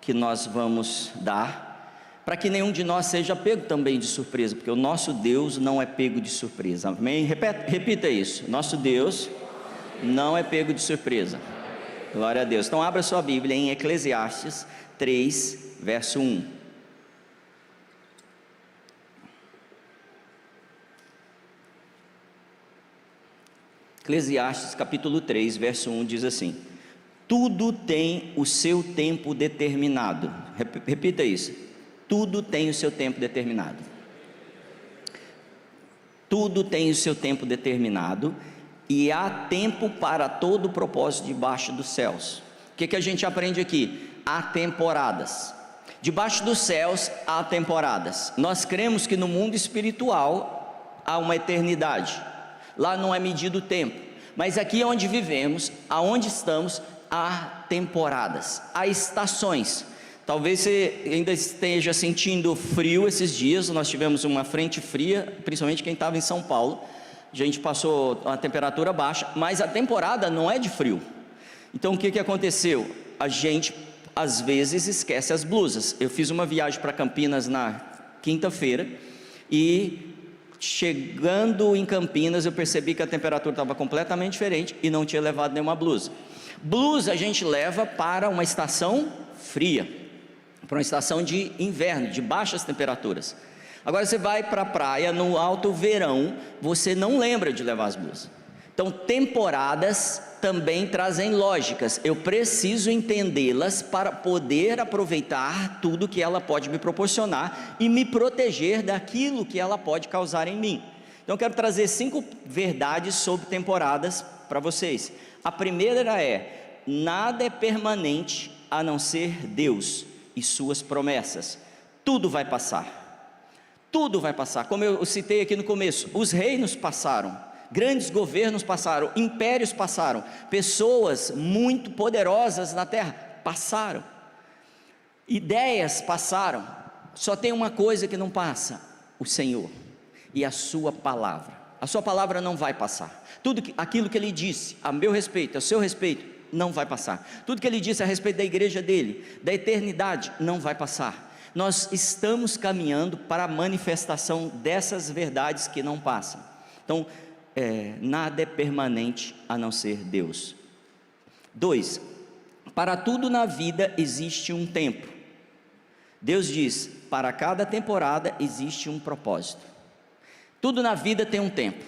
que nós vamos dar, para que nenhum de nós seja pego também de surpresa, porque o nosso Deus não é pego de surpresa, amém? Repita isso, nosso Deus não é pego de surpresa, glória a Deus. Então abra sua Bíblia em Eclesiastes 3, verso 1. Eclesiastes capítulo 3, verso 1 diz assim: tudo tem o seu tempo determinado. Repita isso. Tudo tem o seu tempo determinado. Tudo tem o seu tempo determinado, e há tempo para todo o propósito debaixo dos céus. O que a gente aprende aqui? Há temporadas. Debaixo dos céus há temporadas. Nós cremos que no mundo espiritual há uma eternidade. Lá não é medido o tempo, mas aqui onde vivemos, aonde estamos, há temporadas, há estações. Talvez você ainda esteja sentindo frio esses dias. Nós tivemos uma frente fria, principalmente quem estava em São Paulo. A gente passou uma temperatura baixa, mas a temporada não é de frio. Então o que aconteceu? A gente às vezes esquece as blusas. Eu fiz uma viagem para Campinas na quinta-feira e chegando em Campinas eu percebi que a temperatura estava completamente diferente e não tinha levado nenhuma blusa. Blusa a gente leva para uma estação fria, para uma estação de inverno, de baixas temperaturas. Agora você vai para a praia no alto verão, você não lembra de levar as blusas. Então temporadas também trazem lógicas, eu preciso entendê-las para poder aproveitar tudo que ela pode me proporcionar e me proteger daquilo que ela pode causar em mim. Então eu quero trazer 5 verdades sobre temporadas para vocês. A primeira é: nada é permanente a não ser Deus e suas promessas. Tudo vai passar, tudo vai passar. Como eu citei aqui no começo, os reinos passaram, grandes governos passaram, impérios passaram, pessoas muito poderosas na terra passaram, ideias passaram. Só tem uma coisa que não passa: o Senhor e a sua palavra. A sua palavra não vai passar. Tudo aquilo que Ele disse a meu respeito, a seu respeito, não vai passar. Tudo que Ele disse a respeito da igreja dEle, da eternidade, não vai passar. Nós estamos caminhando para a manifestação dessas verdades que não passam. Então, nada é permanente a não ser Deus. 2, para tudo na vida existe um tempo. Deus diz: para cada temporada existe um propósito. Tudo na vida tem um tempo.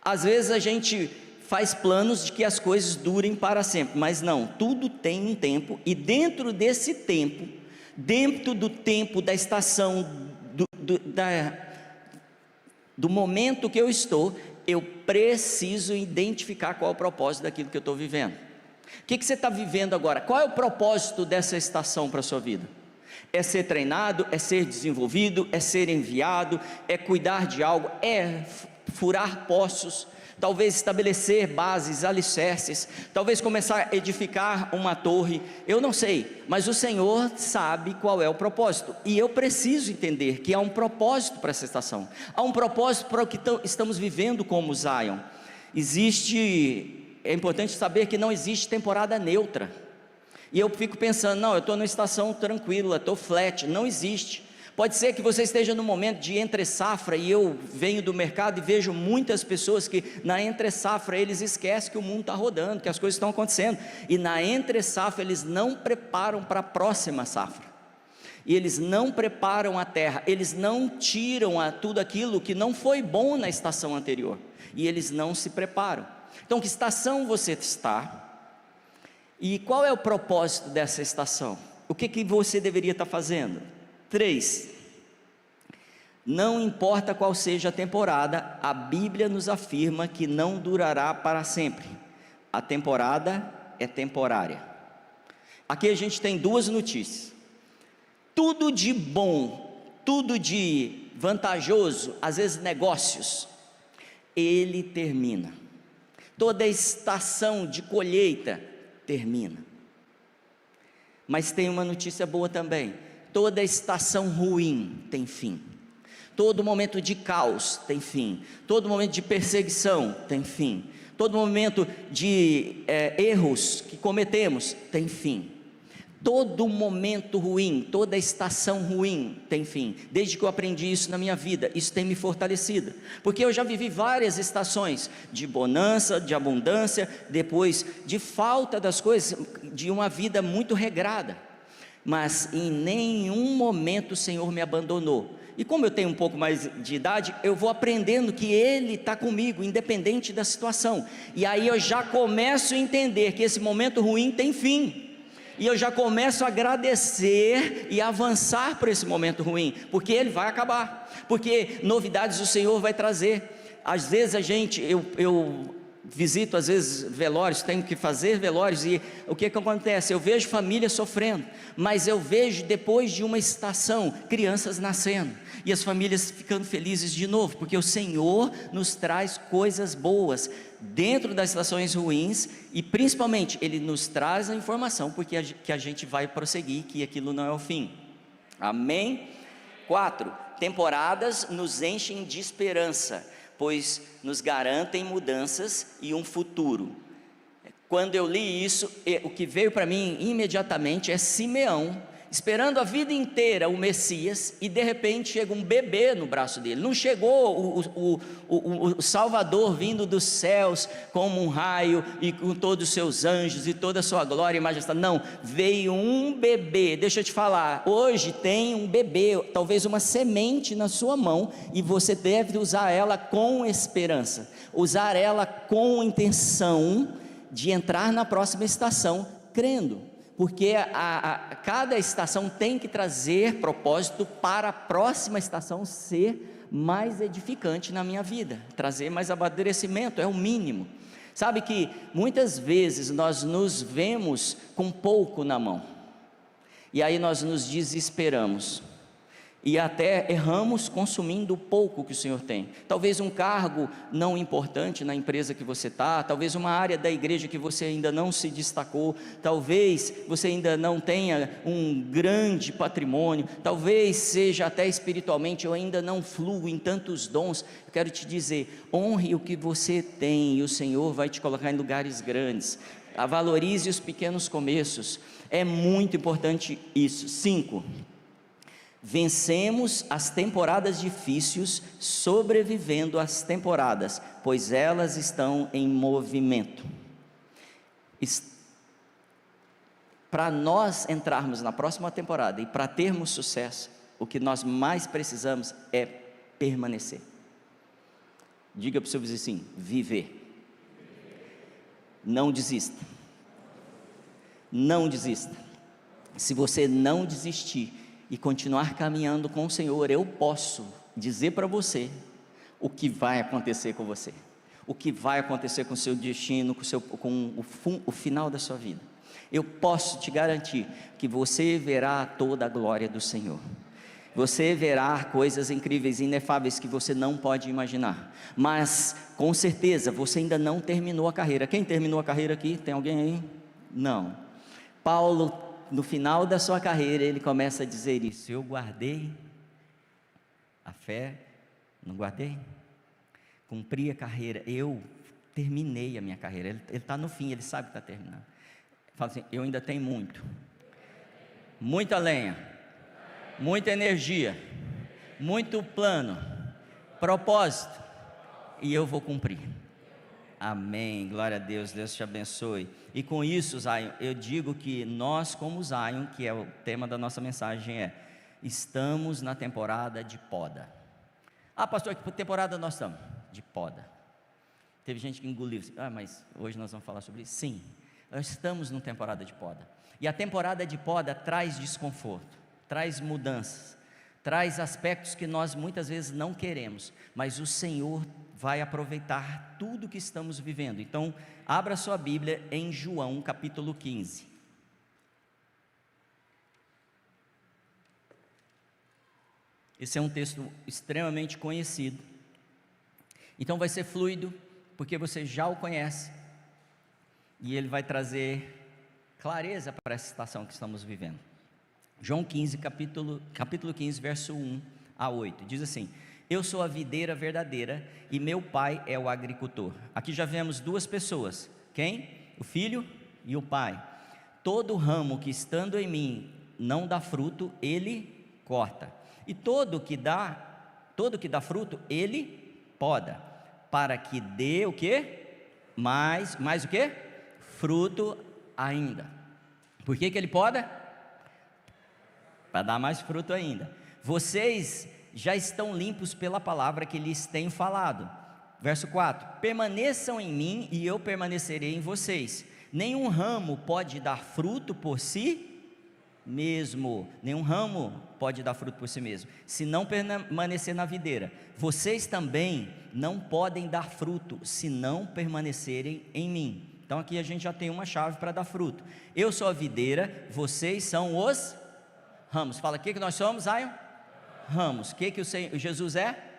Às vezes a gente faz planos de que as coisas durem para sempre, mas não, tudo tem um tempo, e dentro desse tempo, dentro do tempo, da estação, do momento que eu estou, eu preciso identificar qual é o propósito daquilo que eu estou vivendo. O que você está vivendo agora? Qual é o propósito dessa estação para a sua vida? É ser treinado, é ser desenvolvido, é ser enviado, é cuidar de algo, é furar poços, talvez estabelecer bases, alicerces, talvez começar a edificar uma torre, eu não sei, mas o Senhor sabe qual é o propósito, e eu preciso entender que há um propósito para essa estação, há um propósito para o que estamos vivendo como Zion. É importante saber que não existe temporada neutra, e eu fico pensando, não, eu estou numa estação tranquila, estou flat. Não existe. Pode ser que você esteja no momento de entre safra, e eu venho do mercado e vejo muitas pessoas que na entre safra eles esquecem que o mundo está rodando, que as coisas estão acontecendo, e na entre safra eles não preparam para a próxima safra, e eles não preparam a terra, eles não tiram tudo aquilo que não foi bom na estação anterior, e eles não se preparam. Então que estação você está? E qual é o propósito dessa estação? O que você deveria estar fazendo? 3, não importa qual seja a temporada, a Bíblia nos afirma que não durará para sempre. A temporada é temporária. Aqui a gente tem 2 notícias. Tudo de bom, tudo de vantajoso, às vezes negócios, ele termina. Toda estação de colheita termina. Mas tem uma notícia boa também: toda estação ruim tem fim, todo momento de caos tem fim, todo momento de perseguição tem fim, todo momento de erros que cometemos tem fim. Todo momento ruim, toda estação ruim tem fim. Desde que eu aprendi isso na minha vida, isso tem me fortalecido, porque eu já vivi várias estações de bonança, de abundância, depois de falta das coisas, de uma vida muito regrada, mas em nenhum momento o Senhor me abandonou. E como eu tenho um pouco mais de idade, eu vou aprendendo que Ele está comigo, independente da situação, e aí eu já começo a entender que esse momento ruim tem fim, e eu já começo a agradecer e avançar por esse momento ruim, porque ele vai acabar, porque novidades o Senhor vai trazer. Às vezes eu visito às vezes velórios, tenho que fazer velórios, e o que acontece? Eu vejo famílias sofrendo, mas eu vejo depois de uma estação, crianças nascendo, e as famílias ficando felizes de novo, porque o Senhor nos traz coisas boas, dentro das estações ruins, e principalmente, Ele nos traz a informação, porque que a gente vai prosseguir, que aquilo não é o fim, amém? 4, temporadas nos enchem de esperança, pois nos garantem mudanças e um futuro. Quando eu li isso, o que veio para mim imediatamente é Simeão, esperando a vida inteira o Messias, e de repente chega um bebê no braço dele. Não chegou o Salvador vindo dos céus como um raio, e com todos os seus anjos, e toda a sua glória e majestade, não, veio um bebê. Deixa eu te falar, hoje tem um bebê, talvez uma semente na sua mão, e você deve usar ela com esperança, usar ela com intenção de entrar na próxima estação, crendo, porque cada estação tem que trazer propósito para a próxima estação ser mais edificante na minha vida, trazer mais amadurecimento, é o mínimo. Sabe que muitas vezes nós nos vemos com pouco na mão, e aí nós nos desesperamos, e até erramos consumindo o pouco que o Senhor tem. Talvez um cargo não importante na empresa que você está, talvez uma área da igreja que você ainda não se destacou, talvez você ainda não tenha um grande patrimônio, talvez seja até espiritualmente, eu ainda não fluo em tantos dons. Eu quero te dizer, honre o que você tem, e o Senhor vai te colocar em lugares grandes. Valorize os pequenos começos, é muito importante isso. 5, vencemos as temporadas difíceis, sobrevivendo às temporadas, pois elas estão em movimento. Para nós entrarmos na próxima temporada e para termos sucesso, o que nós mais precisamos é permanecer. Diga para o seu vizinho assim: viver. Não desista. Não desista. Se você não desistir e continuar caminhando com o Senhor, eu posso dizer para você o que vai acontecer com você, o que vai acontecer com o seu destino, com o final da sua vida. Eu posso te garantir que você verá toda a glória do Senhor, você verá coisas incríveis, inefáveis, que você não pode imaginar, mas com certeza você ainda não terminou a carreira. Quem terminou a carreira aqui? Tem alguém aí? Não. Paulo, no final da sua carreira, ele começa a dizer isso: eu guardei a fé, não guardei? Cumpri a carreira, eu terminei a minha carreira. Ele está no fim, ele sabe que está terminando. Fala assim: eu ainda tenho muita lenha, muita energia, muito plano, propósito, e eu vou cumprir. Amém, glória a Deus, Deus te abençoe. E com isso, Zion, eu digo que nós, como Zion, que é o tema da nossa mensagem, estamos na temporada de poda. Ah, pastor, que temporada nós estamos? De poda. Teve gente que engoliu, mas hoje nós vamos falar sobre isso. Sim, nós estamos numa temporada de poda, e a temporada de poda traz desconforto, traz mudanças, traz aspectos que nós muitas vezes não queremos, mas o Senhor vai aproveitar tudo que estamos vivendo. Então, abra sua Bíblia em João capítulo 15. Esse é um texto extremamente conhecido, então vai ser fluido, porque você já o conhece, e ele vai trazer clareza para essa situação que estamos vivendo. João 15, capítulo 15, verso 1 a 8, diz assim: eu sou a videira verdadeira, e meu pai é o agricultor. Aqui já vemos duas pessoas, quem? O filho e o pai. Todo ramo que estando em mim não dá fruto, ele corta. E todo que dá fruto, ele poda, para que dê o quê? Mais o quê? Fruto ainda. Por que ele poda? Para dar mais fruto ainda. Vocês já estão limpos pela palavra que lhes tenho falado. Verso 4: permaneçam em mim e eu permanecerei em vocês. Nenhum ramo pode dar fruto por si mesmo. Nenhum ramo pode dar fruto por si mesmo, se não permanecer na videira. Vocês também não podem dar fruto, se não permanecerem em mim. Então aqui a gente já tem uma chave para dar fruto. Eu sou a videira, vocês são os ramos. Fala, o que nós somos, Zion? Ramos. O que o Senhor, Jesus é?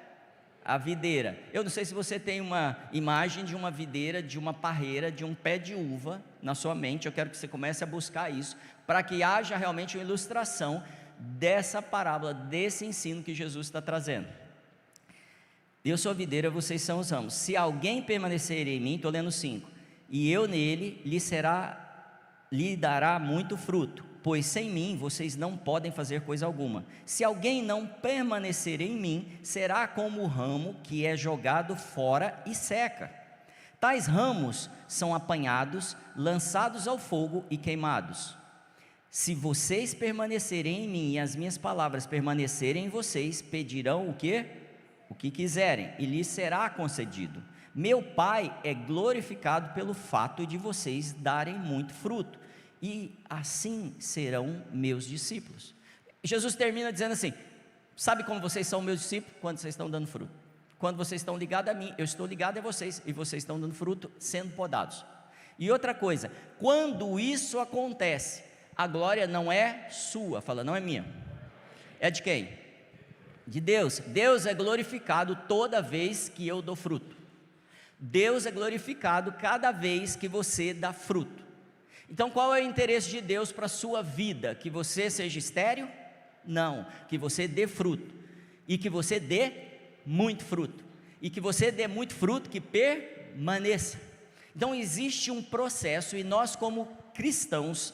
A videira. Eu não sei se você tem uma imagem de uma videira, de uma parreira, de um pé de uva na sua mente. Eu quero que você comece a buscar isso, para que haja realmente uma ilustração dessa parábola, desse ensino que Jesus está trazendo. Eu sou a videira, vocês são os ramos. Se alguém permanecer em mim, estou lendo 5, e eu nele, lhe dará muito fruto, pois sem mim vocês não podem fazer coisa alguma. Se alguém não permanecer em mim, será como o ramo que é jogado fora e seca. Tais ramos são apanhados, lançados ao fogo e queimados. Se vocês permanecerem em mim e as minhas palavras permanecerem em vocês, pedirão o quê? O que quiserem, e lhes será concedido. Meu Pai é glorificado pelo fato de vocês darem muito fruto, e assim serão meus discípulos. Jesus termina dizendo assim: sabe como vocês são meus discípulos? Quando vocês estão dando fruto. Quando vocês estão ligados a mim, eu estou ligado a vocês, e vocês estão dando fruto, sendo podados. E outra coisa, quando isso acontece, a glória não é sua, fala, não é minha. É de quem? De Deus. Deus é glorificado toda vez que eu dou fruto. Deus é glorificado cada vez que você dá fruto. Então qual é o interesse de Deus para a sua vida? Que você seja estéril? Não, que você dê fruto, e que você dê muito fruto, e que você dê muito fruto que permaneça. Então existe um processo, e nós como cristãos,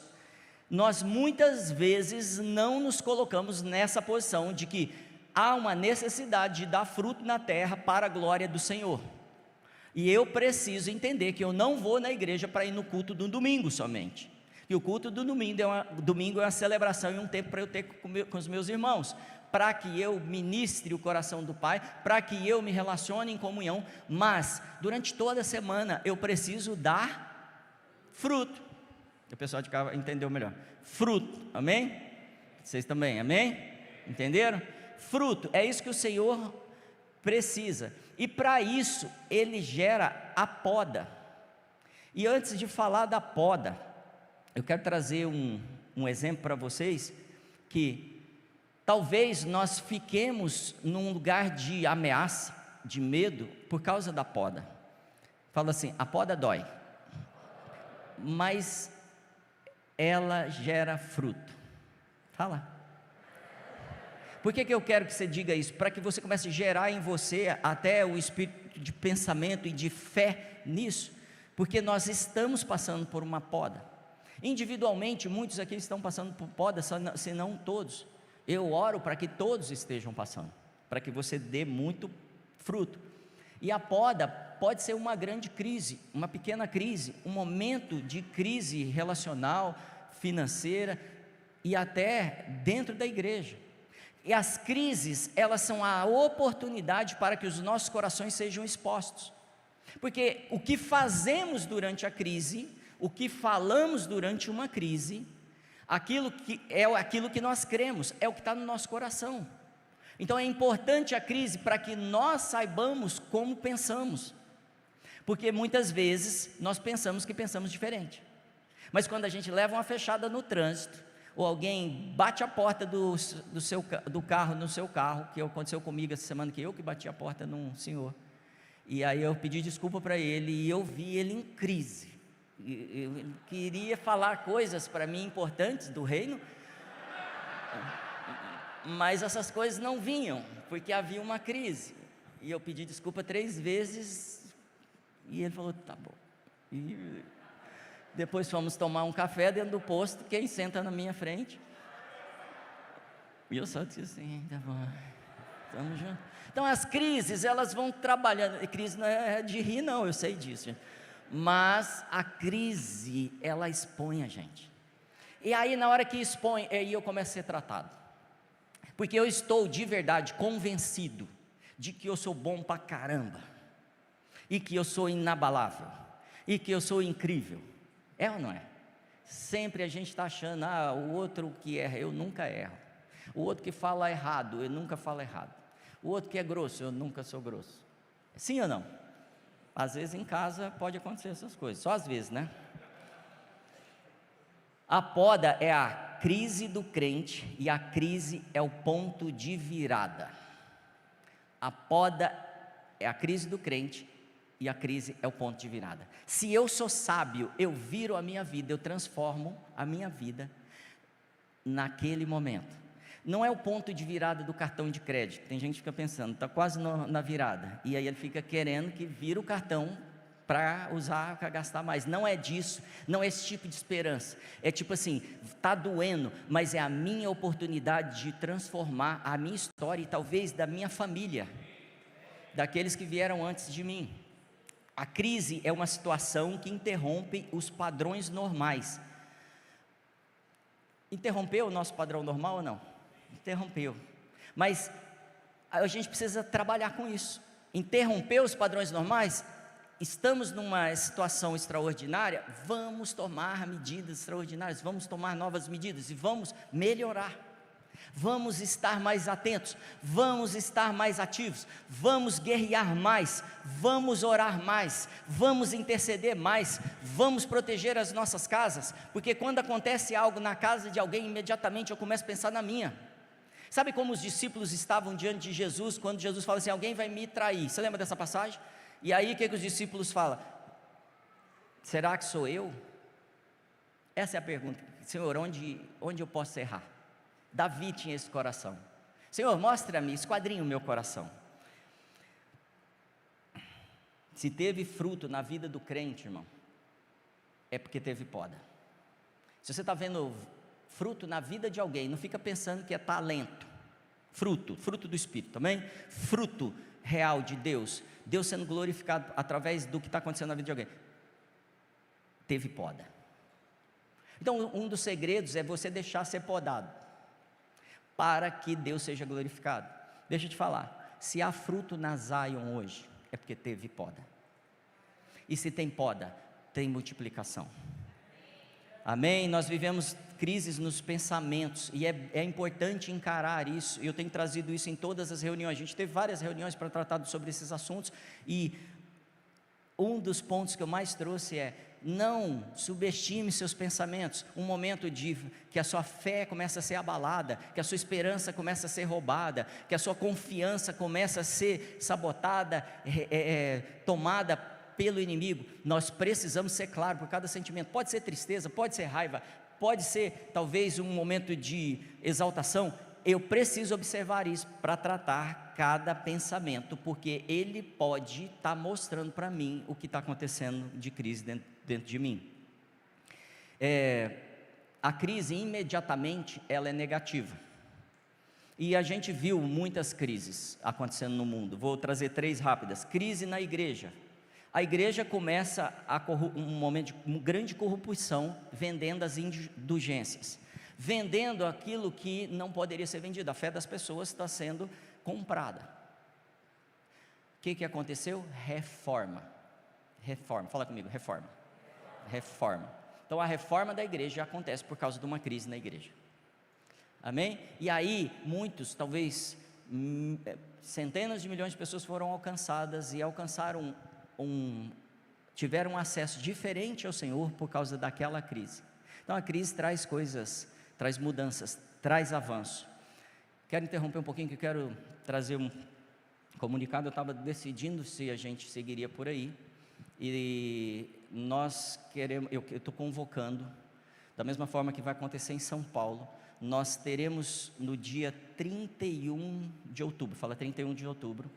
nós muitas vezes não nos colocamos nessa posição de que há uma necessidade de dar fruto na terra para a glória do Senhor. E eu preciso entender que eu não vou na igreja para ir no culto do domingo somente. E o culto do domingo é uma celebração e um tempo para eu ter com os meus irmãos, para que eu ministre o coração do Pai, para que eu me relacione em comunhão. Mas durante toda a semana eu preciso dar fruto. O pessoal de cá entendeu melhor. Fruto, amém? Vocês também, amém? Entenderam? Fruto, é isso que o Senhor precisa. E para isso, Ele gera a poda. E antes de falar da poda, eu quero trazer um exemplo para vocês, que talvez nós fiquemos num lugar de ameaça, de medo, por causa da poda. Fala assim, a poda dói, mas ela gera fruto. Fala. Por que eu quero que você diga isso? Para que você comece a gerar em você até o espírito de pensamento e de fé nisso, porque nós estamos passando por uma poda. Individualmente, muitos aqui estão passando por poda, se não todos. Eu oro para que todos estejam passando, para que você dê muito fruto. E a poda pode ser uma grande crise, uma pequena crise, um momento de crise relacional, financeira e até dentro da igreja. E as crises, elas são a oportunidade para que os nossos corações sejam expostos, porque o que fazemos durante a crise, o que falamos durante uma crise, aquilo que nós cremos, é o que está no nosso coração. Então é importante a crise para que nós saibamos como pensamos, porque muitas vezes nós pensamos que pensamos diferente, mas quando a gente leva uma fechada no trânsito, ou alguém bate a porta do carro no seu carro, que aconteceu comigo essa semana, que eu que bati a porta num senhor, e aí eu pedi desculpa para ele, e eu vi ele em crise, ele queria falar coisas para mim importantes do reino, mas essas coisas não vinham, porque havia uma crise, e eu pedi desculpa 3 vezes, e ele falou, tá bom, Depois fomos tomar um café dentro do posto, quem senta na minha frente? E eu só disse assim, tá bom, estamos juntos. Então as crises, elas vão trabalhando, e crise não é de rir não, eu sei disso, gente. Mas a crise, ela expõe a gente. E aí na hora que expõe, aí eu começo a ser tratado. Porque eu estou de verdade convencido de que eu sou bom pra caramba. E que eu sou inabalável. E que eu sou incrível. É ou não é? Sempre a gente está achando, o outro que erra, eu nunca erro. O outro que fala errado, eu nunca falo errado. O outro que é grosso, eu nunca sou grosso. Sim ou não? Às vezes em casa pode acontecer essas coisas, só às vezes, né? A poda é a crise do crente e a crise é o ponto de virada. A poda é a crise do crente e a crise é o ponto de virada. Se eu sou sábio, eu viro a minha vida, eu transformo a minha vida naquele momento. Não é o ponto de virada do cartão de crédito. Tem gente que fica pensando, está quase na virada, e aí ele fica querendo que vira o cartão para usar, para gastar mais. Não é disso, não é esse tipo de esperança. É tipo assim, está doendo, mas é a minha oportunidade de transformar a minha história e talvez da minha família, daqueles que vieram antes de mim. A crise é uma situação que interrompe os padrões normais. Interrompeu o nosso padrão normal ou não? Interrompeu, mas a gente precisa trabalhar com isso. Interrompeu os padrões normais, estamos numa situação extraordinária, vamos tomar medidas extraordinárias, vamos tomar novas medidas e vamos melhorar, vamos estar mais atentos, vamos estar mais ativos, vamos guerrear mais, vamos orar mais, vamos interceder mais, vamos proteger as nossas casas, porque quando acontece algo na casa de alguém, imediatamente eu começo a pensar na minha. Sabe como os discípulos estavam diante de Jesus, quando Jesus fala assim, alguém vai me trair, você lembra dessa passagem? E aí o que os discípulos falam? Será que sou eu? Essa é a pergunta, Senhor, onde eu posso errar? Davi tinha esse coração, Senhor, mostra-me, esquadrinha o meu coração. Se teve fruto na vida do crente, irmão, é porque teve poda. Se você está vendo fruto na vida de alguém, não fica pensando que é talento, fruto do Espírito, também, fruto real de Deus, Deus sendo glorificado através do que está acontecendo na vida de alguém, teve poda. Então um dos segredos é você deixar ser podado, para que Deus seja glorificado. Deixa eu te falar, se há fruto na Zion hoje, é porque teve poda, e se tem poda, tem multiplicação. Amém? Nós vivemos crises nos pensamentos, e é importante encarar isso. Eu tenho trazido isso em todas as reuniões, a gente teve várias reuniões para tratar sobre esses assuntos, e um dos pontos que eu mais trouxe é, não subestime seus pensamentos. Um momento de que a sua fé começa a ser abalada, que a sua esperança começa a ser roubada, que a sua confiança começa a ser sabotada, tomada pelo inimigo. Nós precisamos ser claros por cada sentimento. Pode ser tristeza, pode ser raiva, pode ser talvez um momento de exaltação. Eu preciso observar isso para tratar cada pensamento, porque ele pode estar mostrando para mim o que está acontecendo de crise dentro de mim. A crise imediatamente ela é negativa, e a gente viu muitas crises acontecendo no mundo. Vou trazer 3 rápidas. Crise na igreja. A igreja começa um momento de grande corrupção, vendendo as indulgências, vendendo aquilo que não poderia ser vendido. A fé das pessoas está sendo comprada. O que aconteceu? Reforma. Fala comigo, reforma. Então a reforma da igreja acontece por causa de uma crise na igreja. Amém? E aí muitos, talvez centenas de milhões de pessoas foram alcançadas e alcançaram tiveram um acesso diferente ao Senhor por causa daquela crise. Então a crise traz coisas, traz mudanças, traz avanço. Quero interromper um pouquinho, que eu quero trazer um comunicado. Eu estava decidindo se a gente seguiria por aí, e nós queremos, eu estou convocando, da mesma forma que vai acontecer em São Paulo, nós teremos no dia 31 de outubro, fala 31 de outubro,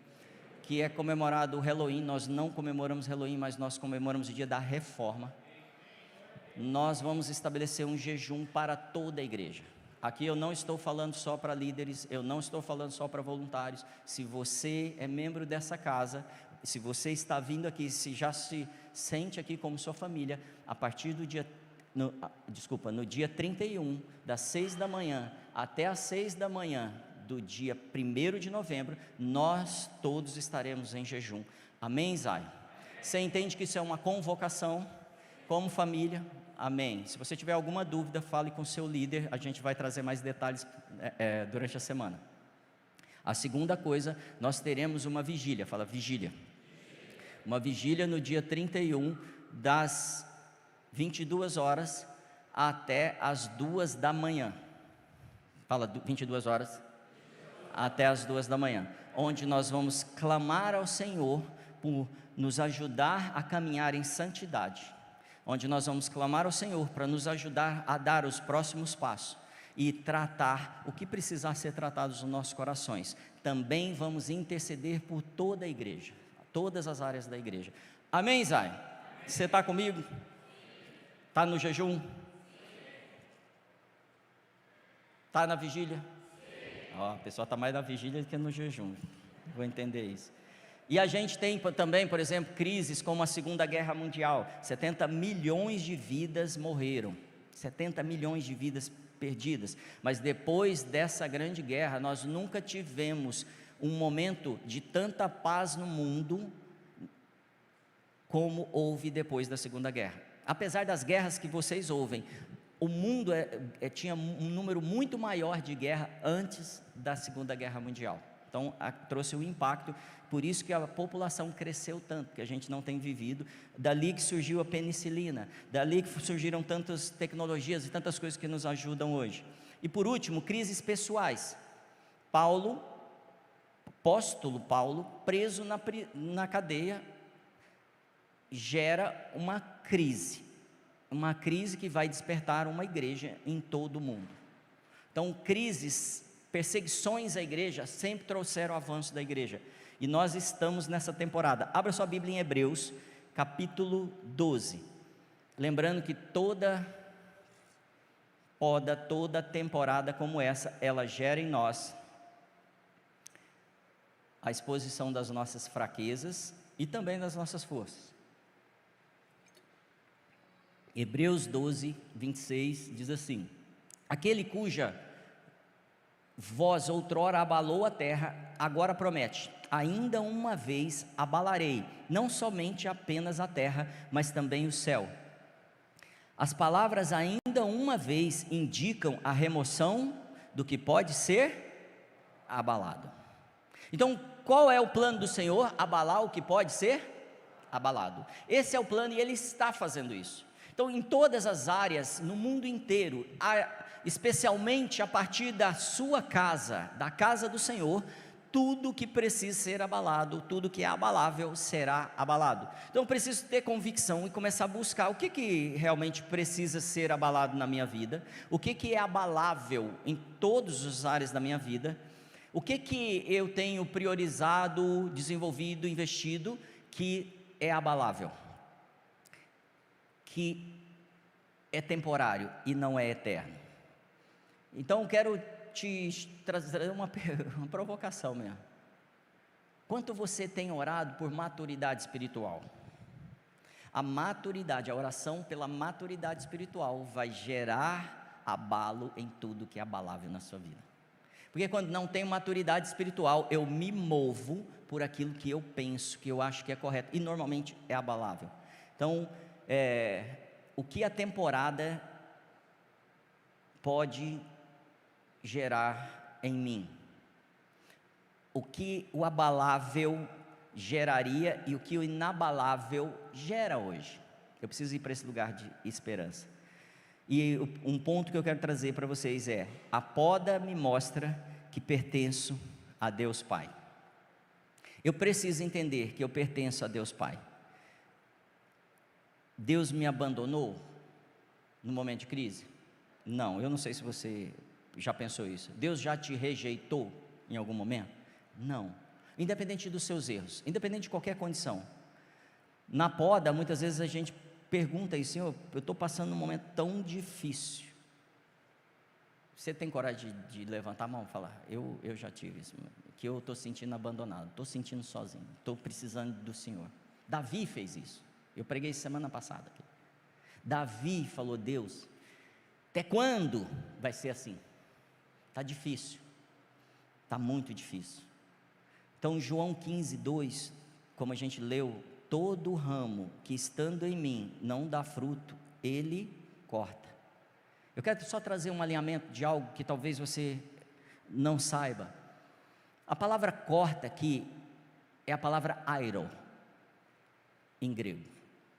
que é comemorado o Halloween. Nós não comemoramos Halloween, mas nós comemoramos o dia da reforma. nós vamos estabelecer um jejum para toda a igreja. Aqui eu não estou falando só para líderes, eu não estou falando só para voluntários. Se você é membro dessa casa, se você está vindo aqui, se já se sente aqui como sua família, a partir do dia, no dia 31, das 6 da manhã até as 6 da manhã do dia 1º de novembro, nós todos estaremos em jejum. Amém, Zay? Você entende que isso é uma convocação como família? Amém. Se você tiver alguma dúvida, fale com seu líder, a gente vai trazer mais detalhes durante a semana. A segunda coisa, nós teremos uma vigília, fala vigília. Uma vigília no dia 31, das 22 horas até as 2 da manhã. Fala 22 horas até as 2 da manhã, onde nós vamos clamar ao Senhor por nos ajudar a caminhar em santidade, onde nós vamos clamar ao Senhor para nos ajudar a dar os próximos passos e tratar o que precisar ser tratado nos nossos corações. Também vamos interceder por toda a igreja, todas as áreas da igreja. Amém, Zay? Você está comigo? Está no jejum? Está na vigília? Ó, a pessoa está mais na vigília do que no jejum. Vou entender isso. E a gente tem também, por exemplo, crises como a Segunda Guerra Mundial. 70 milhões de vidas morreram, 70 milhões de vidas perdidas. Mas depois dessa grande guerra, nós nunca tivemos um momento de tanta paz no mundo como houve depois da Segunda Guerra. Apesar das guerras que vocês ouvem, o mundo tinha um número muito maior de guerra antes da Segunda Guerra Mundial. Então, trouxe um impacto, por isso que a população cresceu tanto, que a gente não tem vivido. Dali que surgiu a penicilina, dali que surgiram tantas tecnologias e tantas coisas que nos ajudam hoje. E por último, crises pessoais. Apóstolo Paulo, preso na cadeia, gera uma crise que vai despertar uma igreja em todo o mundo. Então, perseguições à igreja sempre trouxeram o avanço da igreja, e nós estamos nessa temporada. Abra sua Bíblia em Hebreus, capítulo 12, lembrando que toda temporada como essa, ela gera em nós a exposição das nossas fraquezas e também das nossas forças. Hebreus 12, 26 diz assim: aquele cuja voz outrora abalou a terra, agora promete: ainda uma vez abalarei, não somente apenas a terra, mas também o céu. As palavras ainda uma vez indicam a remoção do que pode ser abalado. Então, qual é o plano do Senhor? Abalar o que pode ser abalado. Esse é o plano e Ele está fazendo isso. Então, em todas as áreas, no mundo inteiro, especialmente a partir da sua casa, da casa do Senhor, tudo que precisa ser abalado, tudo que é abalável será abalado. Então eu preciso ter convicção e começar a buscar o que realmente precisa ser abalado na minha vida, o que é abalável em todas as áreas da minha vida, o que eu tenho priorizado, desenvolvido, investido, que é abalável, que é temporário e não é eterno. Então quero te trazer uma provocação mesmo. Quanto você tem orado por maturidade espiritual? A maturidade, a oração pela maturidade espiritual vai gerar abalo em tudo que é abalável na sua vida. Porque quando não tenho maturidade espiritual, eu me movo por aquilo que eu penso, que eu acho que é correto, e normalmente é abalável. Então, o que a temporada pode gerar em mim, o que o abalável geraria e o que o inabalável gera hoje. Eu preciso ir para esse lugar de esperança. E um ponto que eu quero trazer para vocês é: a poda me mostra que pertenço a Deus Pai. Eu preciso entender que eu pertenço a Deus Pai. Deus me abandonou no momento de crise? Não, eu não sei se você já pensou isso. Deus já te rejeitou em algum momento? Não. Independente dos seus erros, independente de qualquer condição. Na poda, muitas vezes a gente pergunta aí: Senhor, eu estou passando um momento tão difícil. Você tem coragem de levantar a mão e falar: eu já tive isso, que eu estou sentindo abandonado, estou sentindo sozinho, estou precisando do Senhor. Davi fez isso. Eu preguei semana passada aqui. Davi falou: Deus, até quando vai ser assim? Está difícil, está muito difícil. Então João 15:2, como a gente leu, todo ramo que estando em mim não dá fruto, ele corta. Eu quero só trazer um alinhamento de algo que talvez você não saiba. A palavra corta aqui é a palavra airo, em grego.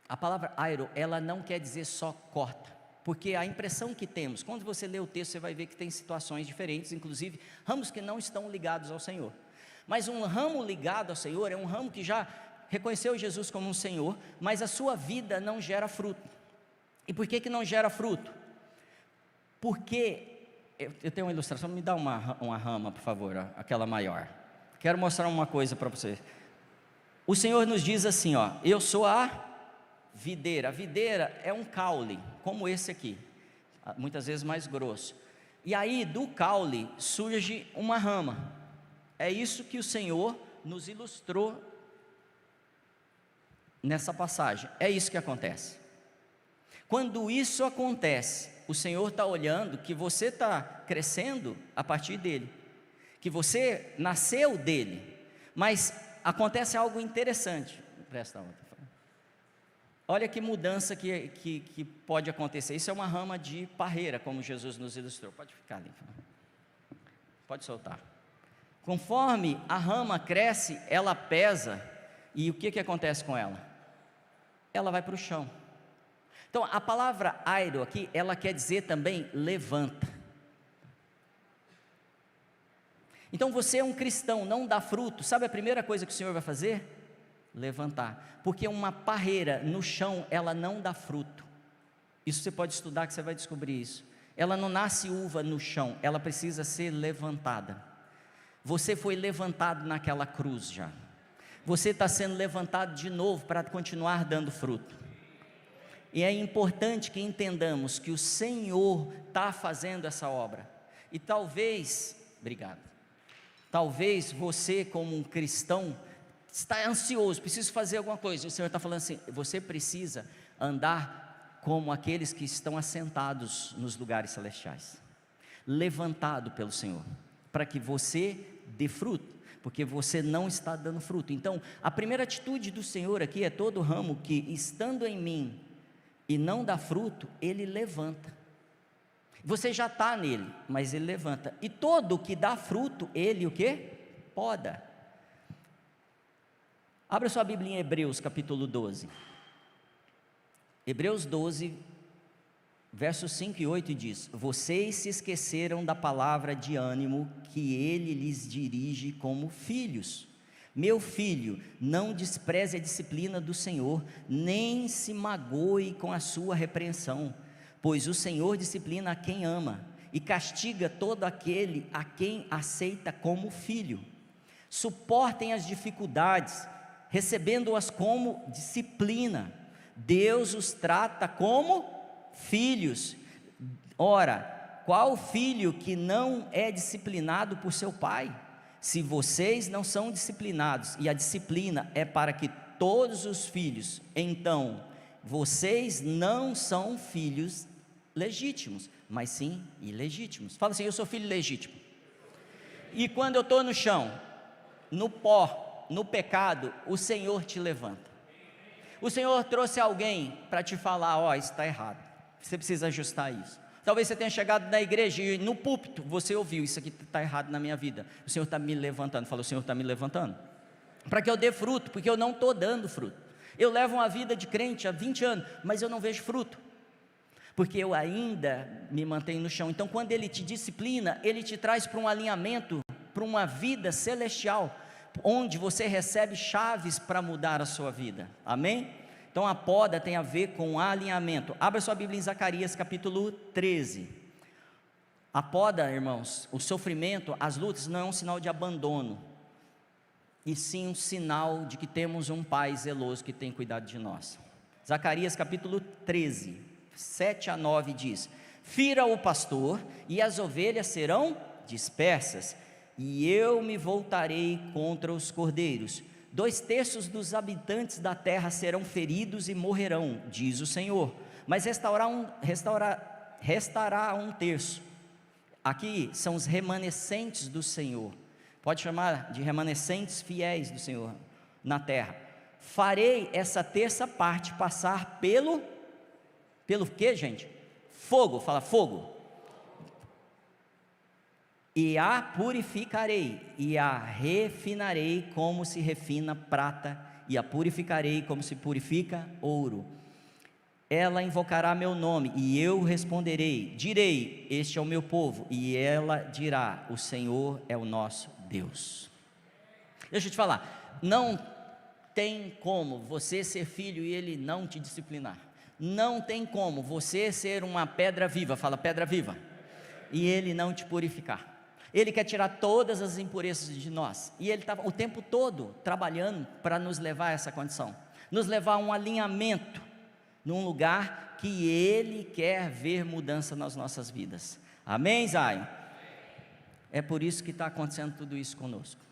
A palavra airo, ela não quer dizer só corta, porque a impressão que temos, quando você lê o texto, você vai ver que tem situações diferentes, inclusive ramos que não estão ligados ao Senhor. Mas um ramo ligado ao Senhor é um ramo que já reconheceu Jesus como um Senhor, mas a sua vida não gera fruto. E por que não gera fruto? Porque, eu tenho uma ilustração, me dá uma rama, por favor, aquela maior. Quero mostrar uma coisa para vocês. O Senhor nos diz assim, eu sou a videira. A videira é um caule, como esse aqui, muitas vezes mais grosso. E aí do caule surge uma rama. É isso que o Senhor nos ilustrou nessa passagem. É isso que acontece. Quando isso acontece, o Senhor está olhando que você está crescendo a partir dele, que você nasceu dele, mas acontece algo interessante. Presta outra. Olha que mudança que pode acontecer. Isso é uma rama de parreira, como Jesus nos ilustrou. Pode ficar ali, pode soltar. Conforme a rama cresce, ela pesa, e o que acontece com ela? Ela vai para o chão. Então a palavra airo aqui, ela quer dizer também levanta. Então você é um cristão, não dá fruto, sabe a primeira coisa que o Senhor vai fazer? Levantar, porque uma parreira no chão, ela não dá fruto. Isso você pode estudar que você vai descobrir isso. Ela não nasce uva no chão, ela precisa ser levantada. Você foi levantado naquela cruz já, você está sendo levantado de novo para continuar dando fruto. E é importante que entendamos que o Senhor está fazendo essa obra. E talvez, obrigado, talvez você como um cristão está ansioso, precisa fazer alguma coisa. O Senhor está falando assim: você precisa andar como aqueles que estão assentados nos lugares celestiais, levantado pelo Senhor, para que você dê fruto, porque você não está dando fruto. Então a primeira atitude do Senhor aqui é: todo ramo que estando em mim e não dá fruto, ele levanta. Você já está nele, mas ele levanta. E todo que dá fruto, ele o quê? Poda. Abra sua Bíblia em Hebreus capítulo 12. Hebreus 12, versos 5 e 8 diz: vocês se esqueceram da palavra de ânimo que ele lhes dirige como filhos. Meu filho, não despreze a disciplina do Senhor, nem se magoe com a sua repreensão, pois o Senhor disciplina a quem ama, e castiga todo aquele a quem aceita como filho. Suportem as dificuldades, recebendo-as como disciplina. Deus os trata como filhos. Ora, qual filho que não é disciplinado por seu pai? Se vocês não são disciplinados, e a disciplina é para que todos os filhos, então vocês não são filhos legítimos, mas sim ilegítimos. Fala assim: eu sou filho legítimo. E quando eu estou no chão, no pó, no pecado, o Senhor te levanta. O Senhor trouxe alguém para te falar: isso está errado, você precisa ajustar isso. Talvez você tenha chegado na igreja e no púlpito você ouviu: isso aqui está errado na minha vida, o Senhor está me levantando. Fala: o Senhor está me levantando para que eu dê fruto, porque eu não estou dando fruto. Eu levo uma vida de crente há 20 anos, mas eu não vejo fruto, porque eu ainda me mantenho no chão. Então quando Ele te disciplina, Ele te traz para um alinhamento, para uma vida celestial, onde você recebe chaves para mudar a sua vida. Amém? Então a poda tem a ver com alinhamento. Abra sua Bíblia em Zacarias capítulo 13. A poda, irmãos, o sofrimento, as lutas não é um sinal de abandono, e sim um sinal de que temos um Pai zeloso que tem cuidado de nós. Zacarias capítulo 13, 7 a 9 diz: fira o pastor, e as ovelhas serão dispersas, e eu me voltarei contra os cordeiros. 2/3 dos habitantes da terra serão feridos e morrerão, diz o Senhor, mas restará um terço. Aqui são os remanescentes do Senhor, pode chamar de remanescentes fiéis do Senhor na terra. Farei essa terça parte passar pelo quê, gente? Fogo, fala fogo. E a purificarei, e a refinarei como se refina prata, e a purificarei como se purifica ouro. Ela invocará meu nome, e eu responderei, direi, este é o meu povo, e ela dirá, o Senhor é o nosso Deus. Deixa eu te falar, não tem como você ser filho e ele não te disciplinar. Não tem como você ser uma pedra viva, fala pedra viva, e ele não te purificar. Ele quer tirar todas as impurezas de nós, e ele está o tempo todo trabalhando para nos levar a essa condição, nos levar a um alinhamento, num lugar que ele quer ver mudança nas nossas vidas. Amém, Zion? É por isso que está acontecendo tudo isso conosco.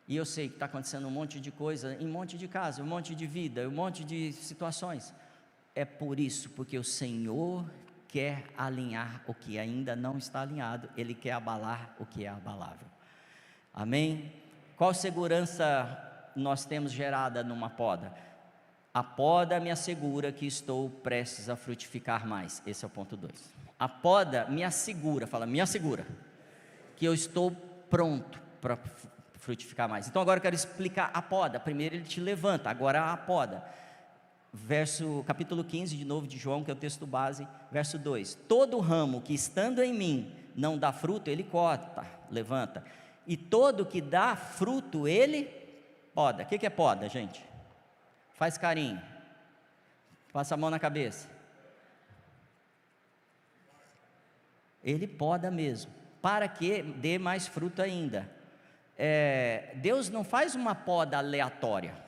E eu sei que está acontecendo um monte de coisa, em um monte de casa, um monte de vida, um monte de situações. É por isso, porque o Senhor quer alinhar o que ainda não está alinhado, Ele quer abalar o que é abalável. Amém? Qual segurança nós temos gerada numa poda? A poda me assegura que estou prestes a frutificar mais. Esse é o ponto 2. A poda me assegura, fala, me assegura, que eu estou pronto para frutificar mais. Então agora eu quero explicar a poda. Primeiro ele te levanta, agora a poda. Capítulo 15 de novo de João, que é o texto base, verso 2: todo ramo que estando em mim não dá fruto, ele corta, levanta, e todo que dá fruto, ele poda. O que é poda, gente? Faz carinho, passa a mão na cabeça. Ele poda mesmo, para que dê mais fruto ainda. Deus não faz uma poda aleatória.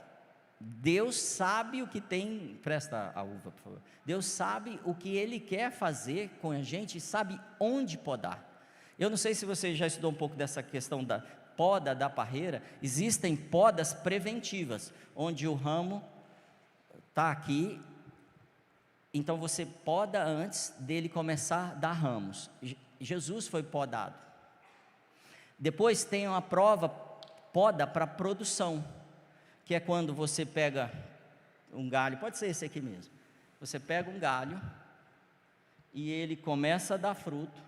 Deus sabe o que tem, presta a uva, por favor. Deus sabe o que Ele quer fazer com a gente e sabe onde podar. Eu não sei se você já estudou um pouco dessa questão da poda da parreira. Existem podas preventivas, onde o ramo está aqui, então você poda antes dele começar a dar ramos. Jesus foi podado. Depois tem uma poda para produção, que é quando você pega um galho, pode ser esse aqui mesmo, você pega um galho, e ele começa a dar fruto,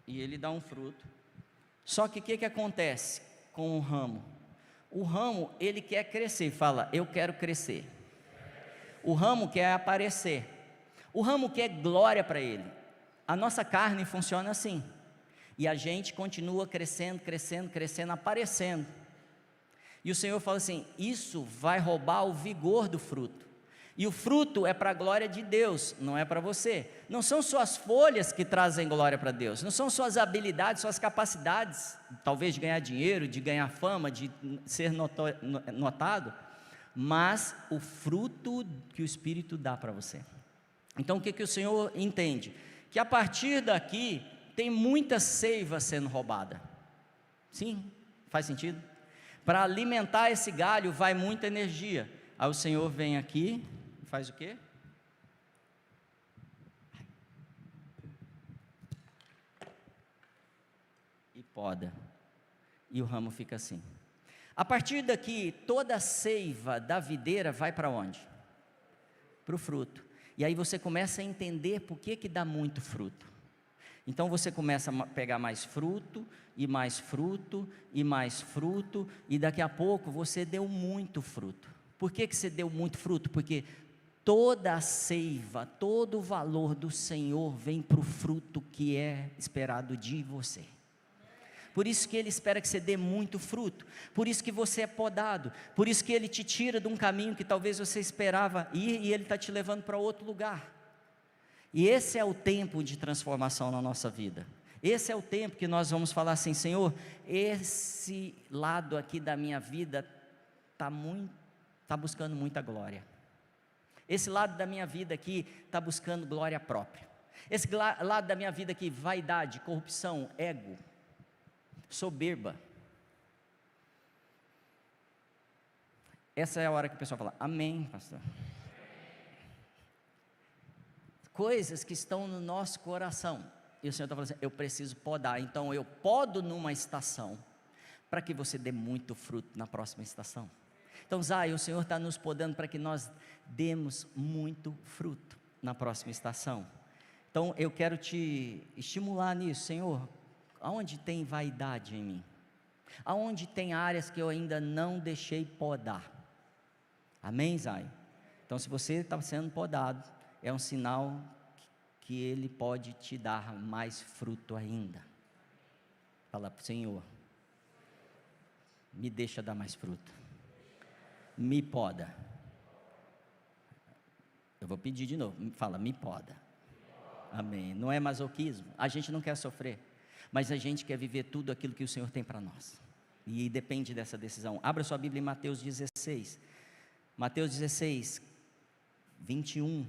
e ele dá um fruto, só que o que acontece com o ramo? O ramo, ele quer crescer, fala, eu quero crescer. O ramo quer aparecer, o ramo quer glória para ele. A nossa carne funciona assim, e a gente continua crescendo, crescendo, crescendo, aparecendo. E o Senhor fala assim: isso vai roubar o vigor do fruto. E o fruto é para a glória de Deus, não é para você. Não são suas folhas que trazem glória para Deus, não são suas habilidades, suas capacidades, talvez de ganhar dinheiro, de ganhar fama, de ser notado, mas o fruto que o Espírito dá para você. Então o que o Senhor entende? Que a partir daqui tem muita seiva sendo roubada. Sim, faz sentido? Para alimentar esse galho vai muita energia. Aí o Senhor vem aqui, faz o quê? E poda. E o ramo fica assim. A partir daqui, toda a seiva da videira vai para onde? Para o fruto. E aí você começa a entender por que dá muito fruto. Então você começa a pegar mais fruto, e mais fruto, e mais fruto, e daqui a pouco você deu muito fruto. Por que você deu muito fruto? Porque toda a seiva, todo o valor do Senhor vem para o fruto que é esperado de você. Por isso que Ele espera que você dê muito fruto, por isso que você é podado, por isso que Ele te tira de um caminho que talvez você esperava ir, e Ele está te levando para outro lugar. E esse é o tempo de transformação na nossa vida. Esse é o tempo que nós vamos falar assim: Senhor, esse lado aqui da minha vida está buscando muita glória. Esse lado da minha vida aqui está buscando glória própria. Esse lado da minha vida aqui, vaidade, corrupção, ego, soberba. Essa é a hora que o pessoal fala: amém, pastor. Coisas que estão no nosso coração, e o Senhor está falando assim: eu preciso podar. Então eu podo numa estação, para que você dê muito fruto na próxima estação. Então, Zay, o Senhor está nos podando para que nós demos muito fruto na próxima estação. Então eu quero te estimular nisso. Senhor, aonde tem vaidade em mim? Aonde tem áreas que eu ainda não deixei podar? Amém, Zay? Então, se você está sendo podado, é um sinal que Ele pode te dar mais fruto ainda. Fala para o Senhor: me deixa dar mais fruto, me poda. Eu vou pedir de novo, fala: me poda. Amém. Não é masoquismo, a gente não quer sofrer, mas a gente quer viver tudo aquilo que o Senhor tem para nós, e depende dessa decisão. Abra sua Bíblia em Mateus 16, Mateus 16, 21.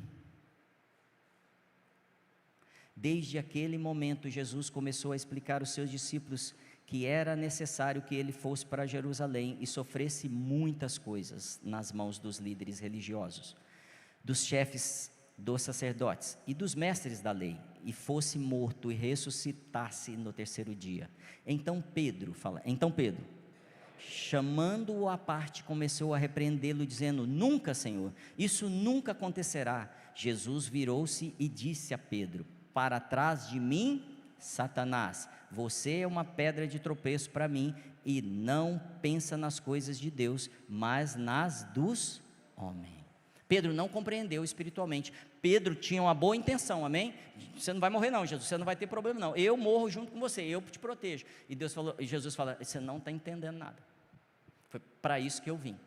Desde aquele momento, Jesus começou a explicar aos seus discípulos que era necessário que ele fosse para Jerusalém e sofresse muitas coisas nas mãos dos líderes religiosos, dos chefes dos sacerdotes e dos mestres da lei, e fosse morto e ressuscitasse no terceiro dia. Então Pedro, chamando-o à parte, começou a repreendê-lo, dizendo: nunca, Senhor, isso nunca acontecerá. Jesus virou-se e disse a Pedro: para trás de mim, Satanás, você é uma pedra de tropeço para mim, e não pensa nas coisas de Deus, mas nas dos homens. Pedro não compreendeu espiritualmente. Pedro tinha uma boa intenção, amém? Você não vai morrer não, Jesus, você não vai ter problema não, eu morro junto com você, eu te protejo. E Jesus falou: você não está entendendo nada, foi para isso que eu vim.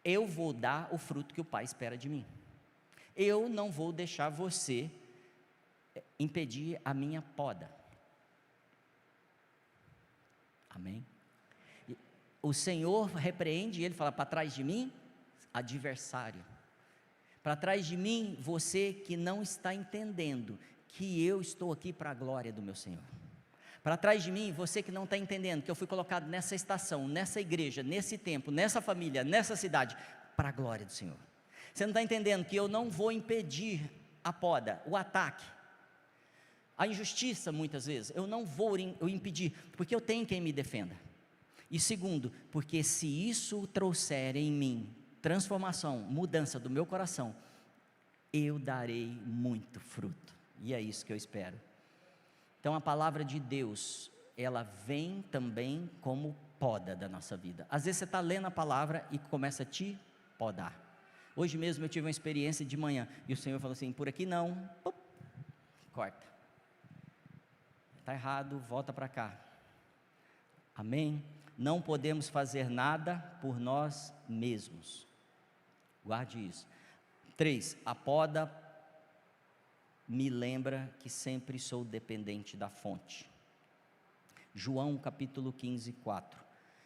Eu vou dar o fruto que o Pai espera de mim. Eu não vou deixar você impedir a minha poda. Amém? O Senhor repreende, e Ele fala: para trás de mim, adversário. Para trás de mim, você que não está entendendo que eu estou aqui para a glória do meu Senhor. Para trás de mim, você que não está entendendo que eu fui colocado nessa estação, nessa igreja, nesse tempo, nessa família, nessa cidade, para a glória do Senhor. Você não está entendendo que eu não vou impedir a poda, o ataque, a injustiça muitas vezes, eu não vou impedir, porque eu tenho quem me defenda. E segundo, porque se isso trouxer em mim transformação, mudança do meu coração, eu darei muito fruto, e é isso que eu espero. Então a palavra de Deus, ela vem também como poda da nossa vida. Às vezes você está lendo a palavra e começa a te podar. Hoje mesmo eu tive uma experiência de manhã, e o Senhor falou assim: por aqui não, corta, está errado, volta para cá. Amém? Não podemos fazer nada por nós mesmos, guarde isso. 3, a poda me lembra que sempre sou dependente da fonte. João capítulo 15, 4.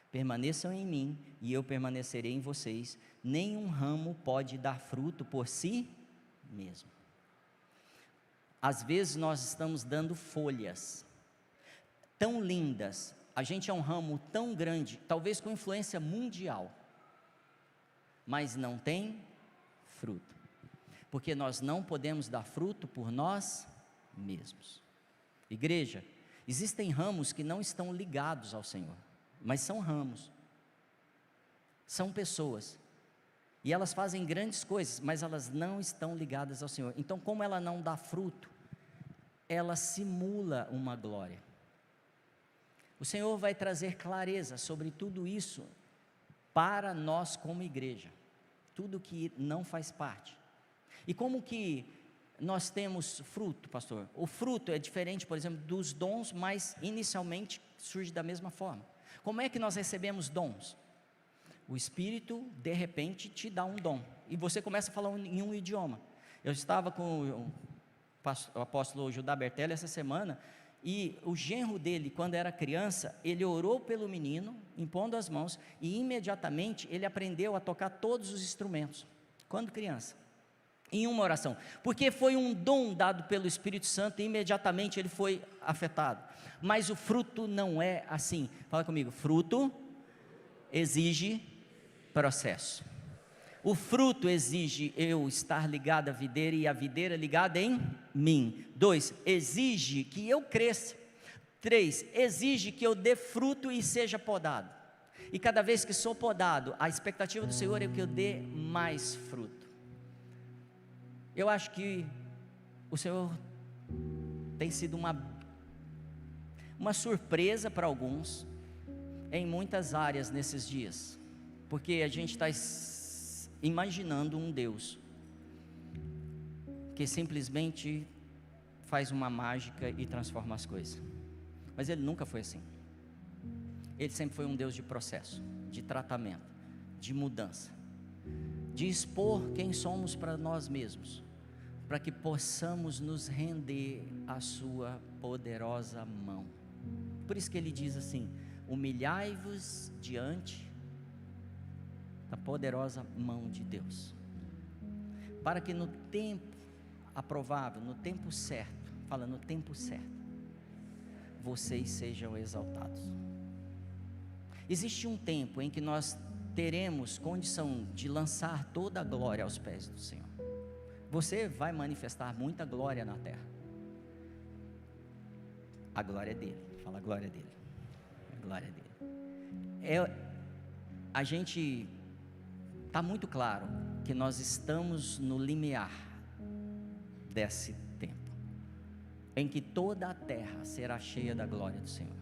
Permaneçam em mim e eu permanecerei em vocês. Nenhum ramo pode dar fruto por si mesmo. Às vezes nós estamos dando folhas tão lindas, a gente é um ramo tão grande, talvez com influência mundial, mas não tem fruto, porque nós não podemos dar fruto por nós mesmos. Igreja, existem ramos que não estão ligados ao Senhor, mas são ramos, são pessoas, e elas fazem grandes coisas, mas elas não estão ligadas ao Senhor. Então, como ela não dá fruto, ela simula uma glória. O Senhor vai trazer clareza sobre tudo isso para nós como igreja, tudo que não faz parte. E como que nós temos fruto, pastor? O fruto é diferente, por exemplo, dos dons, mas inicialmente surge da mesma forma. Como é que nós recebemos dons? O Espírito de repente te dá um dom, e você começa a falar em um idioma. Eu estava com o apóstolo Judá Bertelli essa semana, E o genro dele, quando era criança, ele orou pelo menino, impondo as mãos, e imediatamente ele aprendeu a tocar todos os instrumentos, quando criança, em uma oração, porque foi um dom dado pelo Espírito Santo, e imediatamente ele foi afetado. Mas o fruto não é assim. Fala comigo: fruto exige processo. O fruto exige eu estar ligado à videira e a videira ligada em mim. 2, exige que eu cresça. 3, exige que eu dê fruto e seja podado. E cada vez que sou podado, a expectativa do Senhor é que eu dê mais fruto. Eu acho que o Senhor tem sido uma surpresa para alguns, em muitas áreas nesses dias, porque a gente está imaginando um Deus que simplesmente faz uma mágica e transforma as coisas, mas Ele nunca foi assim. Ele sempre foi um Deus de processo, de tratamento, de mudança, de expor quem somos para nós mesmos, para que possamos nos render à sua poderosa mão. Por isso que Ele diz assim: humilhai-vos diante da poderosa mão de Deus, para que no tempo aprovável, no tempo certo, fala no tempo certo, vocês sejam exaltados. Existe um tempo em que nós teremos condição de lançar toda a glória aos pés do Senhor. Você vai manifestar muita glória na terra. A glória é dele. Fala a glória dele. A glória dele. A gente está muito claro que nós estamos no limiar desse tempo, em que toda a terra será cheia da glória do Senhor.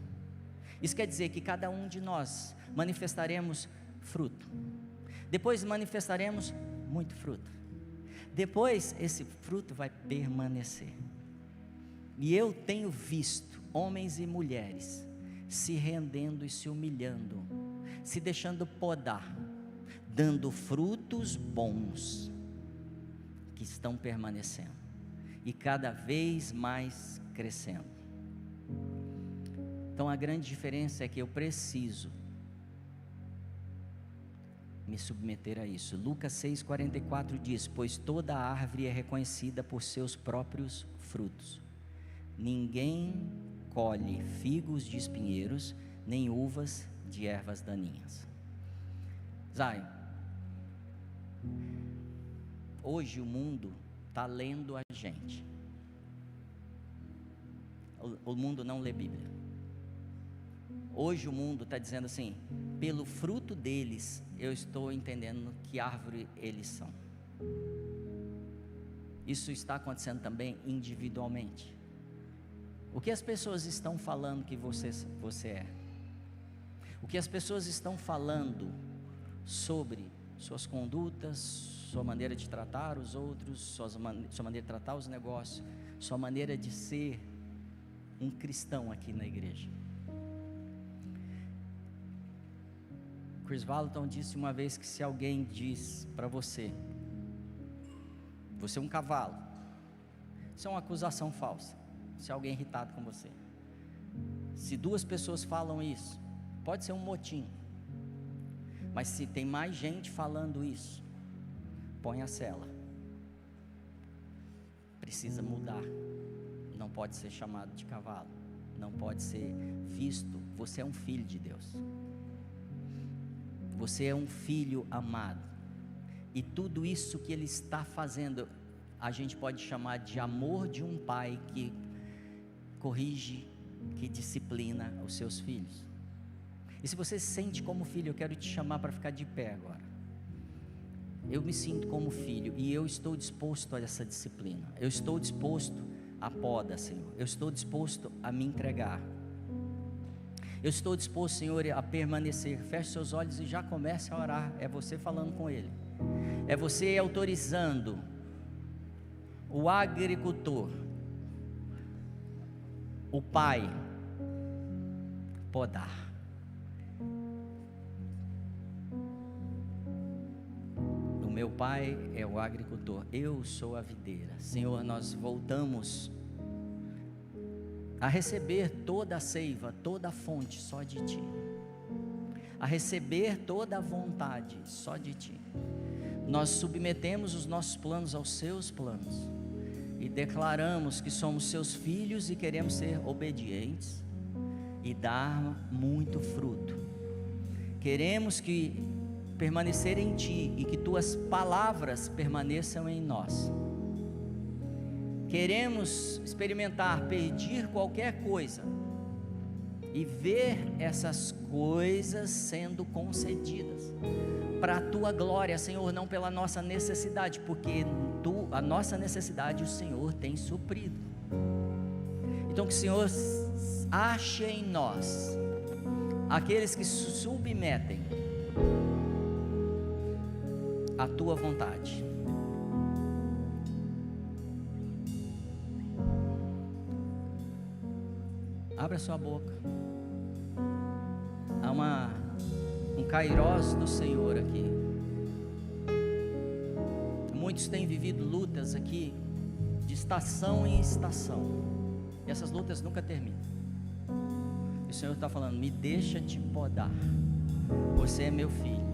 Isso quer dizer que cada um de nós manifestaremos fruto, depois manifestaremos muito fruto, depois esse fruto vai permanecer. E eu tenho visto homens e mulheres se rendendo e se humilhando, se deixando podar, dando frutos bons, que estão permanecendo, e cada vez mais crescendo. Então a grande diferença é que eu preciso me submeter a isso. Lucas 6,44 diz: pois toda árvore é reconhecida por seus próprios frutos. Ninguém colhe figos de espinheiros, nem uvas de ervas daninhas. Zion, hoje o mundo está lendo a gente. O mundo não lê Bíblia. Hoje o mundo está dizendo assim: pelo fruto deles eu estou entendendo que árvore eles são. Isso está acontecendo também individualmente. O que as pessoas estão falando que você é? O que as pessoas estão falando sobre suas condutas, sua maneira de tratar os outros, sua maneira de tratar os negócios, sua maneira de ser um cristão aqui na igreja? Chris Vallotton disse uma vez que se alguém diz para você: você é um cavalo, isso é uma acusação falsa. Se alguém é irritado com você, se duas pessoas falam isso, pode ser um motim, mas se tem mais gente falando isso, põe a cela. Precisa mudar. Não pode ser chamado de cavalo, não pode ser visto. Você é um filho de Deus, você é um filho amado, e tudo isso que Ele está fazendo, a gente pode chamar de amor de um pai que corrige, que disciplina os seus filhos. E se você se sente como filho, eu quero te chamar para ficar de pé agora. Eu me sinto como filho, e eu estou disposto a essa disciplina. Eu estou disposto à poda, Senhor. Eu estou disposto a me entregar. Eu estou disposto, Senhor, a permanecer. Feche seus olhos e já comece a orar. É você falando com Ele. É você autorizando o agricultor, o pai, podar. O meu pai é o agricultor, eu sou a videira. Senhor, nós voltamos a receber toda a seiva, toda a fonte só de Ti, a receber toda a vontade só de Ti. Nós submetemos os nossos planos aos Seus planos e declaramos que somos Seus filhos e queremos ser obedientes e dar muito fruto. Queremos permanecer em Ti e que Tuas palavras permaneçam em nós. Queremos experimentar, pedir qualquer coisa e ver essas coisas sendo concedidas para a Tua glória, Senhor, não pela nossa necessidade, porque a nossa necessidade o Senhor tem suprido. Então que o Senhor ache em nós aqueles que se submetem à Tua vontade. Abra sua boca. Há um kairós do Senhor aqui. Muitos têm vivido lutas aqui, de estação em estação, e essas lutas nunca terminam. E o Senhor está falando: me deixa te podar, você é meu filho,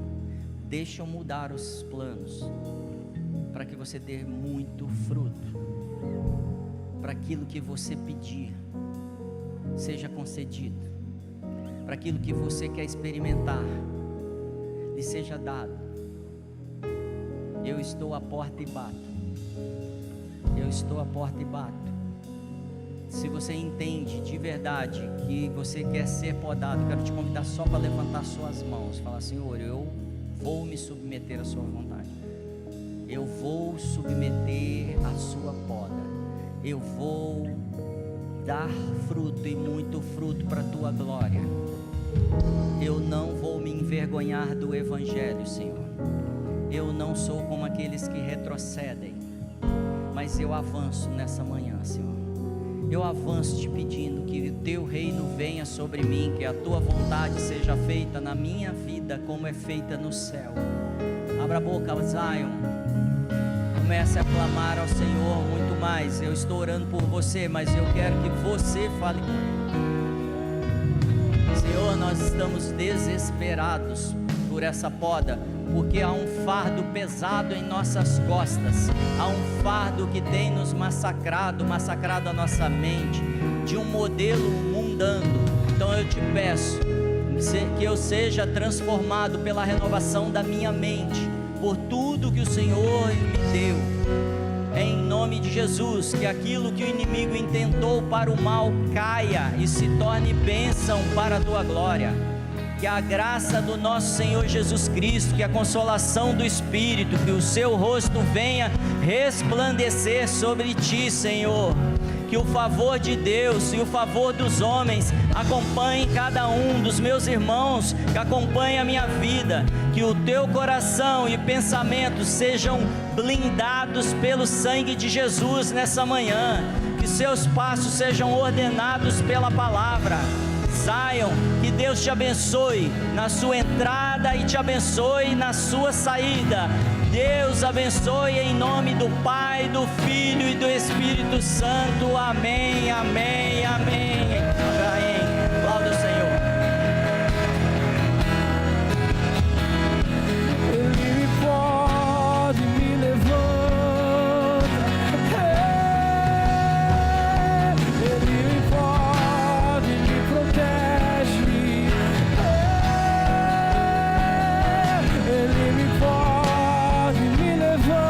deixa eu mudar os planos, para que você dê muito fruto, para aquilo que você pedir seja concedido, para aquilo que você quer experimentar lhe seja dado. Eu estou à porta e bato. Eu estou à porta e bato. Se você entende de verdade que você quer ser podado, quero te convidar só para levantar suas mãos, falar: Senhor, eu vou me submeter à sua vontade, eu vou submeter à sua poda, eu vou dar fruto e muito fruto para a Tua glória. Eu não vou me envergonhar do Evangelho, Senhor. Eu não sou como aqueles que retrocedem, mas eu avanço nessa manhã, Senhor. Eu avanço te pedindo que o Teu reino venha sobre mim, que a Tua vontade seja feita na minha vida como é feita no céu. Abra a boca, Zion. Comece a clamar ao Senhor muito mais. Eu estou orando por você, mas eu quero que você fale com Ele. Senhor, nós estamos desesperados por essa poda, porque há um fardo pesado em nossas costas, há um fardo que tem nos massacrado a nossa mente, de um modelo mundano. Então eu te peço que eu seja transformado pela renovação da minha mente, por tudo que o Senhor me deu, em nome de Jesus. Que aquilo que o inimigo intentou para o mal caia e se torne bênção para a Tua glória. Que a graça do nosso Senhor Jesus Cristo, que a consolação do Espírito, que o Seu rosto venha resplandecer sobre Ti, Senhor. Que o favor de Deus e o favor dos homens acompanhem cada um dos meus irmãos, que acompanhem a minha vida. Que o Teu coração e pensamentos sejam blindados pelo sangue de Jesus nessa manhã. Que seus passos sejam ordenados pela palavra. Zion, que Deus te abençoe na sua entrada e te abençoe na sua saída. Deus abençoe em nome do Pai, do Filho e do Espírito Santo. Amém, amém, amém. Amém. Aplauda o Senhor. Ele pode me levantar, Ele pode me protege, Ele me pode me levantar.